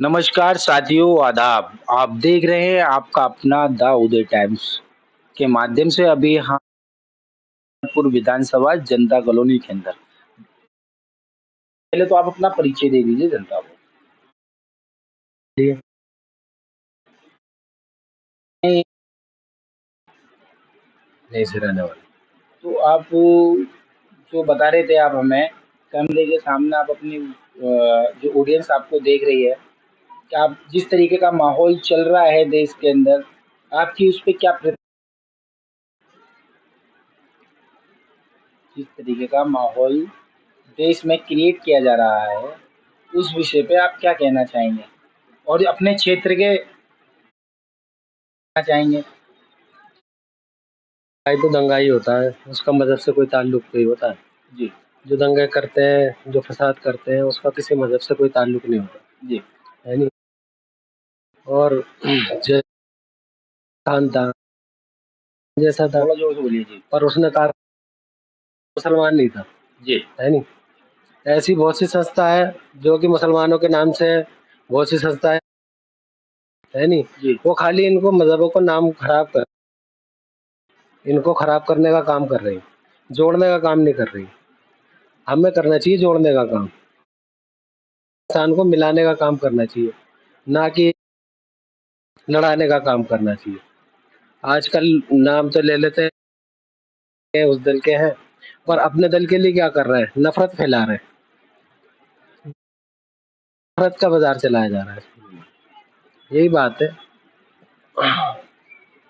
नमस्कार साथियों, आदाब। आप देख रहे हैं आपका अपना द उदय टाइम्स के माध्यम से अभी हम कानपुर विधानसभा जनता कॉलोनी के अंदर। पहले तो आप अपना परिचय दे दीजिए जनता को। जी, नहीं, नहीं से रहने वाले। तो आप जो बता रहे थे आप हमें कैमरे के सामने आप अपनी जो ऑडियंस आपको देख रही है कि आप जिस तरीके का माहौल चल रहा है देश के अंदर, आपकी उस पे क्या जिस तरीके का माहौल देश में क्रिएट किया जा रहा है, उस विषय पे आप क्या कहना चाहेंगे? और अपने क्षेत्र के कहना चाहेंगे? भाई तो दंगाई होता है, उसका मजहब से कोई ताल्लुक नहीं होता है। जी, जो दंगे करते हैं, जो फसाद करते हैं, उसका किसी मजहब से कोई ताल्लुक नहीं होता जी। है नहीं। और जैसा खान था, जैसा था, थोड़ा जोर से बोलिए जी। पर उसने कहा मुसलमान नहीं था, जी, है नहीं। ऐसी बहुत सी संस्था है जो कि मुसलमानों के नाम से है, बहुत सी संस्था है नहीं। जी। वो खाली इनको मजहबों को नाम खराब कर, इनको खराब करने का काम कर रही, जोड़ने का काम नहीं कर रही। हमें करना चाहिए जोड़ने का काम, इंसान को मिलाने का काम करना चाहिए, ना कि लड़ाने का काम करना चाहिए। आजकल नाम तो ले लेते हैं उस दल के हैं, पर अपने दल के लिए क्या कर रहे हैं? नफरत फैला रहे हैं, नफरत का बाजार चलाया जा रहा है। यही बात है।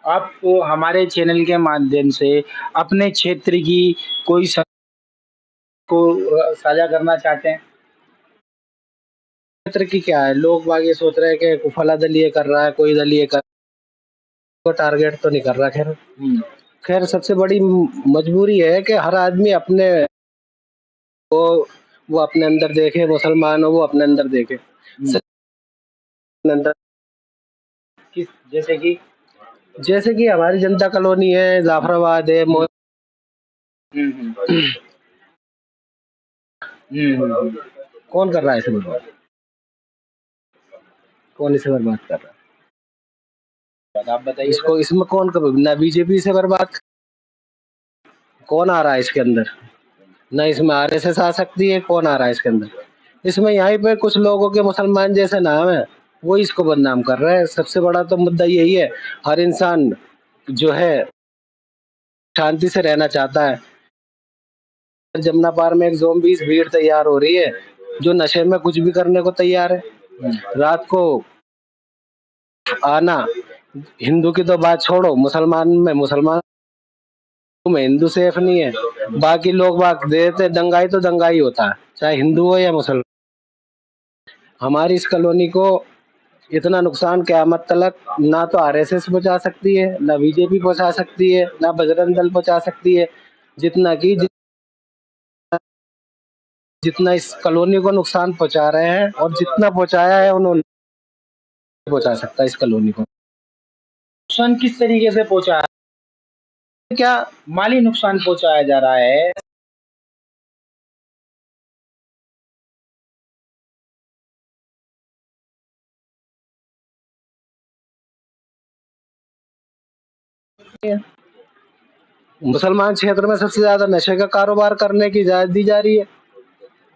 आप हमारे चैनल के माध्यम से अपने क्षेत्र की कोई को साझा करना चाहते हैं? क्षेत्र की क्या है, लोग बाग ये सोच रहे हैं कि फला दल ये कर रहा है, कोई दल ये कर, को टारगेट तो नहीं कर रहा। खैर खैर सबसे बड़ी मजबूरी है कि हर आदमी अपने वो वो अपने अंदर देखे, मुसलमान हो वो अपने अंदर देखे, अपने अंदर। किस जैसे कि हमारी जनता कॉलोनी है, जाफराबाद है, हुँ, हुँ। हुँ। कौन कर रहा है इसे बर्बाद? कौन इसे बर्बाद कर रहा बात आप है? बताइए सर। इसको इसमें कौन कर, ना बीजेपी से बर्बाद, कौन आ रहा है इसके अंदर? ना इसमें आरएसएस आ सकती है, कौन आ रहा है इसके अंदर? इसमें यहाँ पे कुछ लोगों के मुसलमान जैसे नाम है, वो इसको बदनाम कर रहे हैं। सबसे बड़ा तो मुद्दा यही है। हर इंसान जो है शांति से रहना चाहता है। जमुना पार में एक ज़ोंबीज़ भीड़ तैयार हो रही है, जो नशे में कुछ भी करने को तैयार है। रात को आना, हिंदू की तो बात छोड़ो, मुसलमान में हिंदू सेफ नहीं है, बाकी लोग बाग देते। दंगाई तो दंगाई होता है, चाहे हिंदू हो या मुसलमान। हमारी इस कॉलोनी को इतना नुकसान क़यामत तलक ना तो आरएसएस पहुंचा सकती है, ना बीजेपी पहुंचा सकती है, ना बजरंग दल पहुंचा सकती है, जितना कि जितना इस कॉलोनी को नुकसान पहुंचा रहे हैं, और जितना पहुंचाया है उन्होंने पहुंचा सकता है इस कॉलोनी को। नुकसान किस तरीके से पहुँचा है? क्या माली नुकसान पहुँचाया जा रहा है? मुसलमान क्षेत्र में सबसे ज्यादा नशे का कारोबार करने की इजाजत दी जा रही है।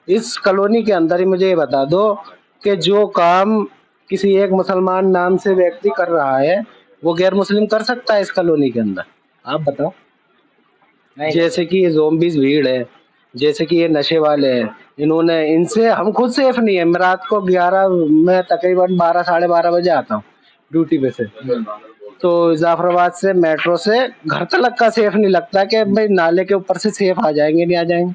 इस कॉलोनी के अंदर ही मुझे ये बता दो कि जो काम किसी एक मुसलमान नाम से व्यक्ति कर रहा है, वो गैर मुस्लिम कर सकता है इस कॉलोनी के अंदर? आप बताओ। नहीं। जैसे कि ये ज़ोंबीज़ भीड़ है, जैसे कि ये नशे वाले हैं, इन्होंने इनसे हम खुद सेफ नहीं है। मैं रात को 11 मैं तकरीबन 12 साढ़े 12 बजे आता हूँ ड्यूटी पे से, तो जाफराबाद से मेट्रो से घर तक का सेफ नहीं लगता कि भाई नाले के ऊपर से सेफ आ जाएंगे नहीं आ जाएंगे।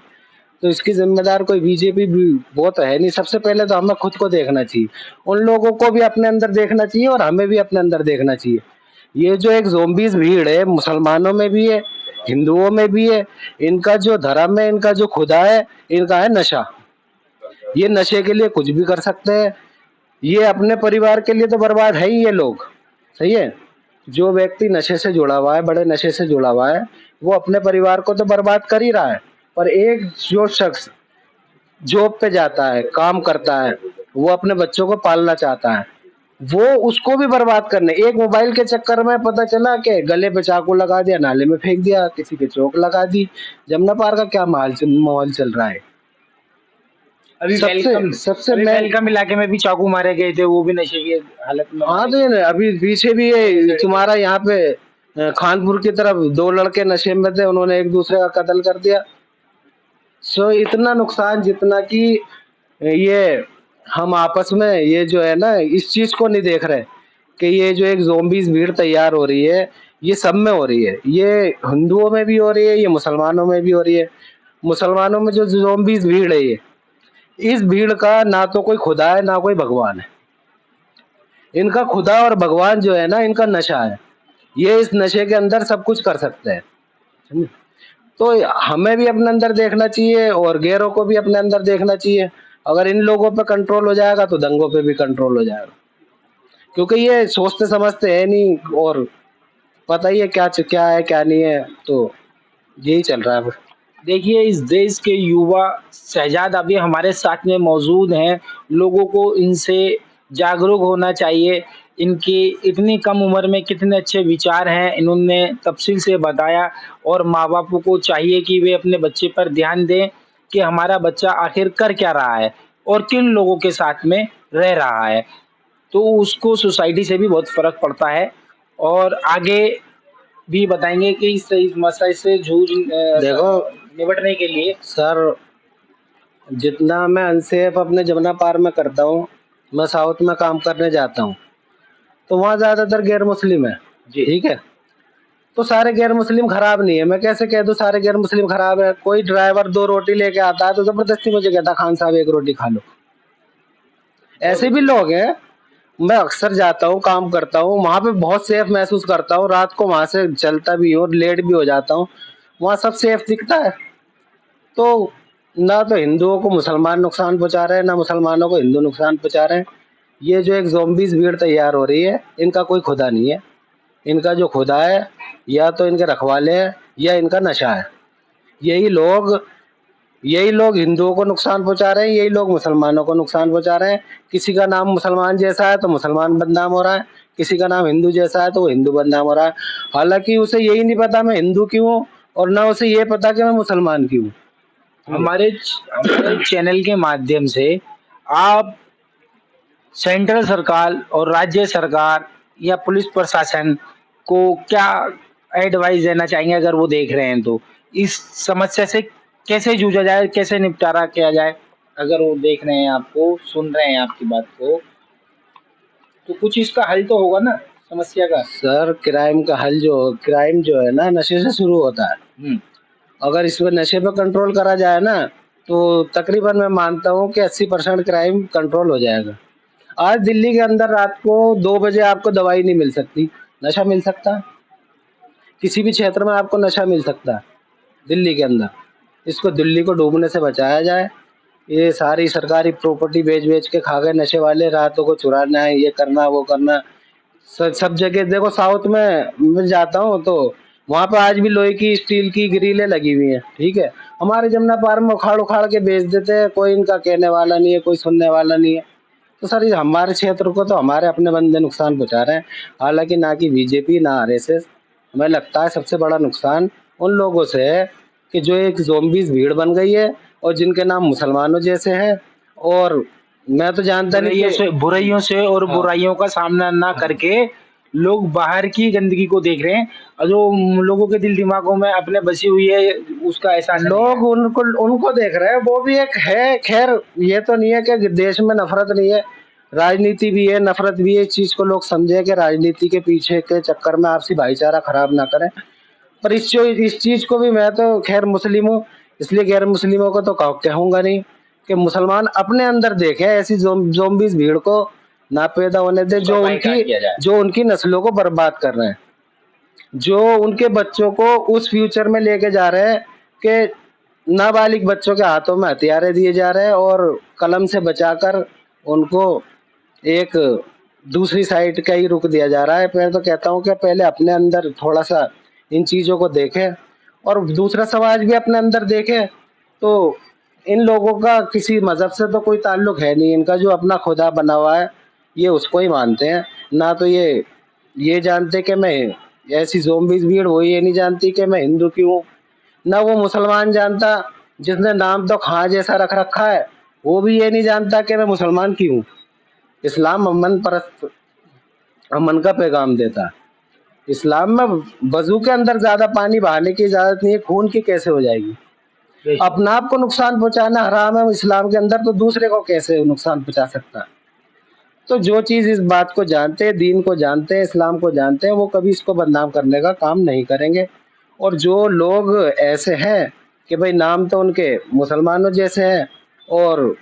तो इसकी जिम्मेदार कोई बीजेपी भी वो तो है नहीं। सबसे पहले तो हमें खुद को देखना चाहिए, उन लोगों को भी अपने अंदर देखना चाहिए और हमें भी अपने अंदर देखना चाहिए। ये जो एक ज़ोंबीज़ भीड़ है, मुसलमानों में भी है, हिंदुओं में भी है। इनका जो धर्म है, इनका जो खुदा है, इनका है नशा। ये नशे के लिए कुछ भी कर सकते हैं। ये अपने परिवार के लिए तो बर्बाद है ही ये लोग, सही है। जो व्यक्ति नशे से जुड़ा हुआ है, बड़े नशे से जुड़ा हुआ है, वो अपने परिवार को तो बर्बाद कर ही रहा है। पर एक जो शख्स जॉब पे जाता है, काम करता है, वो अपने बच्चों को पालना चाहता है, वो उसको भी बर्बाद करने, एक मोबाइल के चक्कर में पता चला कि गले पे चाकू लगा दिया, नाले में फेंक दिया, किसी के चोट लगा दी। जमुना पार का क्या माहौल चल रहा है। अभी सबसे वेलकम सबसे अभी मैं वेलकम इलाके में भी चाकू मारे गए थे, वो भी नशे की हालत में हाँ मारे तो गए। ये अभी पीछे भी ये तुम्हारा यहाँ पे खानपुर की तरफ दो लड़के नशे में थे, उन्होंने एक दूसरे का कत्ल कर दिया। सो इतना नुकसान जितना कि ये हम आपस में ये जो है ना इस चीज को नहीं देख रहे कि ये जो एक ज़ोंबीज भीड़ तैयार हो रही है, ये सब में हो रही है, ये हिंदुओं में भी हो रही है, ये मुसलमानों में भी हो रही है। मुसलमानों में जो ज़ोंबीज भीड़ है, ये इस भीड़ का ना तो कोई खुदा है ना कोई भगवान है। इनका खुदा और भगवान जो है ना, इनका नशा है। ये इस नशे के अंदर सब कुछ कर सकते हैं। समझे? तो हमें भी अपने अंदर देखना चाहिए और गैरों को भी अपने अंदर देखना चाहिए। अगर इन लोगों पे कंट्रोल हो जाएगा तो दंगों पे भी कंट्रोल हो जाएगा, क्योंकि ये सोचते समझते है नहीं, और पता ही है क्या है क्या नहीं है, तो यही चल रहा है अब। देखिए, इस देश के युवा शहजाद अभी हमारे साथ में मौजूद हैं। लोगों को इनसे जागरूक होना चाहिए। इनकी इतनी कम उम्र में कितने अच्छे विचार हैं, इन्होंने तफ़सील से बताया। और माँ-बापों को चाहिए कि वे अपने बच्चे पर ध्यान दें कि हमारा बच्चा आखिर कर क्या रहा है और किन लोगों के साथ में रह रहा है। तो उसको सोसाइटी से भी बहुत फ़र्क पड़ता है। और आगे भी बताएँगे कि इस मसले से देखो निपटने के लिए सर, जितना मैं अनसेफ अपने जमुना पार में करता हूँ, मैं साउथ में काम करने जाता हूँ, तो वहाँ ज्यादातर गैर मुस्लिम है। जी। ठीक है, तो सारे गैर मुस्लिम खराब नहीं है। मैं कैसे कह दूं सारे गैर मुस्लिम खराब है? कोई ड्राइवर 2 रोटी लेके आता है तो जबरदस्ती मुझे कहता खान साहब 1 रोटी खा लो। ऐसे भी लोग हैं। मैं अक्सर जाता हूँ, काम करता हूँ, वहां पे बहुत सेफ महसूस करता हूँ। रात को वहां से चलता भी हूँ, लेट भी हो जाता हूँ, वहां सब सेफ दिखता है। तो ना तो हिंदुओं को मुसलमान नुकसान पहुंचा रहे हैं, ना मुसलमानों को हिंदू नुकसान पहुंचा रहे हैं। ये जो एक ज़ोंबीज भीड़ तैयार हो रही है, इनका कोई खुदा नहीं है। इनका जो खुदा है या तो इनके रखवाले हैं या इनका नशा है। यही लोग यही लोग हिंदुओं को नुकसान पहुंचा रहे हैं, यही लोग मुसलमानों को नुकसान पहुंचा रहे हैं। किसी का नाम मुसलमान जैसा है तो मुसलमान बदनाम हो रहा है, किसी का नाम हिंदू जैसा है तो वो हिंदू बदनाम हो रहा है। हालांकि उसे यही नहीं पता मैं हिंदू क्यों हूँ, और ना उसे ये पता कि मैं मुसलमान क्यों हूँ। हमारे चैनल के माध्यम से आप सेंट्रल सरकार और राज्य सरकार या पुलिस प्रशासन को क्या एडवाइस देना चाहेंगे, अगर वो देख रहे हैं तो? इस समस्या से कैसे जूझा जाए, कैसे निपटारा किया जाए? अगर वो देख रहे हैं आपको, सुन रहे हैं आपकी बात को, तो कुछ इसका हल तो होगा ना समस्या का? सर, क्राइम जो है ना, नशे से शुरू होता है। हुँ। अगर इस पे नशे पे कंट्रोल करा जाए ना, तो तकरीबन मैं मानता हूँ कि 80% क्राइम कंट्रोल हो जाएगा। आज दिल्ली के अंदर रात को 2 बजे आपको दवाई नहीं मिल सकती, नशा मिल सकता है। किसी भी क्षेत्र में आपको नशा मिल सकता है दिल्ली के अंदर। इसको दिल्ली को डूबने से बचाया जाए। ये सारी सरकारी प्रॉपर्टी बेच बेच के खा गए नशे वाले, रातों को चुराना है, ये करना वो करना। सब जगह देखो, साउथ में मैं जाता हूँ तो वहां पे आज भी लोहे की स्टील की ग्रिलें लगी हुई हैं। ठीक है, हमारे जमुना पार में उखाड़ उखाड़ के बेच देते हैं, कोई इनका कहने वाला नहीं है, कोई सुनने वाला नहीं है। तो सर, ये हमारे क्षेत्र को तो हमारे अपने बंदे नुकसान पहुंचा रहे हैं। हालांकि ना कि बीजेपी ना आरएसएस, हमें लगता है सबसे बड़ा नुकसान उन लोगों से है कि जो एक ज़ोंबीज़ भीड़ बन गई है और जिनके नाम मुसलमानों जैसे हैं। और मैं तो जानता नहीं कि बुराइयों से और हाँ, बुराइयों का सामना ना हाँ। करके लोग बाहर की गंदगी को देख रहे हैं, और जो लोगों के दिल दिमागों में अपने बसी हुई है, उसका एहसास नहीं है। लोग उनको उनको देख रहे हैं, वो भी एक है। खैर, ये तो नहीं है कि देश में नफरत नहीं है, राजनीति भी है, नफरत भी है। इस चीज को लोग समझे कि राजनीति के पीछे के चक्कर में आपसी भाईचारा खराब ना करें। पर इस चीज को भी, मैं तो खैर मुस्लिम हूँ, इसलिए गैर मुस्लिमों को तो कहूंगा नहीं कि मुसलमान अपने अंदर देखे ऐसी जोम्बीज भीड़ को ना पैदा होने दे, उसका बाइकाट किया जाए। जो उनकी नस्लों को बर्बाद कर रहे हैं, जो उनके बच्चों को उस फ्यूचर में लेके जा रहे हैं कि नाबालिग बच्चों के हाथों में हथियारे दिए जा रहे हैं और कलम से बचाकर उनको एक दूसरी साइड का ही रुख दिया जा रहा है। मैं तो कहता हूँ कि पहले अपने अंदर थोड़ा सा इन चीजों को देखें और दूसरा समाज भी अपने अंदर देखे, तो इन लोगों का किसी मजहब से तो कोई ताल्लुक है नहीं, इनका जो अपना खुदा बना हुआ है ये उसको ही मानते हैं। ना तो ये जानते कि मैं, ऐसी ज़ोंबीज़ भीड़ वो ये नहीं जानती कि मैं हिंदू क्यों हूँ, ना वो मुसलमान जानता जिसने नाम तो खां जैसा रख रखा है, वो भी ये नहीं जानता कि मैं मुसलमान क्यों हूँ। इस्लाम अमन का पैगाम देता है। इस्लाम में वजू के अंदर ज्यादा पानी बहाने की इजाजत नहीं है, खून की कैसे हो जाएगी। बेशक। अपना आप को नुकसान पहुंचाना हराम है इस्लाम के अंदर, तो दूसरे को कैसे नुकसान पहुंचा सकता है। तो जो चीज इस बात को जानते हैं, दीन को जानते हैं, इस्लाम को जानते हैं, वो कभी इसको बदनाम करने का काम नहीं करेंगे। और जो लोग ऐसे हैं कि भाई नाम तो उनके मुसलमानों जैसे हैं और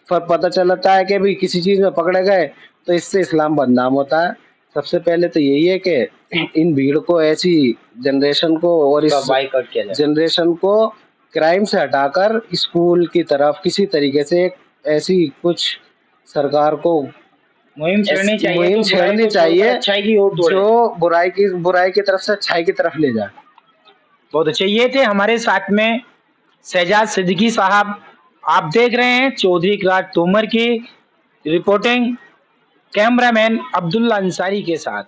पता चलता है कि भाई किसी चीज में पकड़े गए तो इससे इस्लाम बदनाम होता है। सबसे पहले तो यही है कि इन भीड़ को, ऐसी जनरेशन को और इस बाइकआउट किया जाए। जनरेशन को क्राइम से हटाकर स्कूल की तरफ किसी तरीके से एक ऐसी कुछ सरकार को मुहिम छेड़नी चाहिए, मुहिम तो बुराई छेड़नी को छोड़कर चाहिए अच्छाई की ओर दौड़े। जो बुराई की तरफ से अच्छाई की तरफ ले जाए। बहुत अच्छे। ये थे हमारे साथ में शहजाद सिद्दीकी साहब। आप देख रहे हैं चौधरी किरात तोमर की रिपोर्टिंग, कैमरामैन अब्दुल्ला अंसारी के साथ।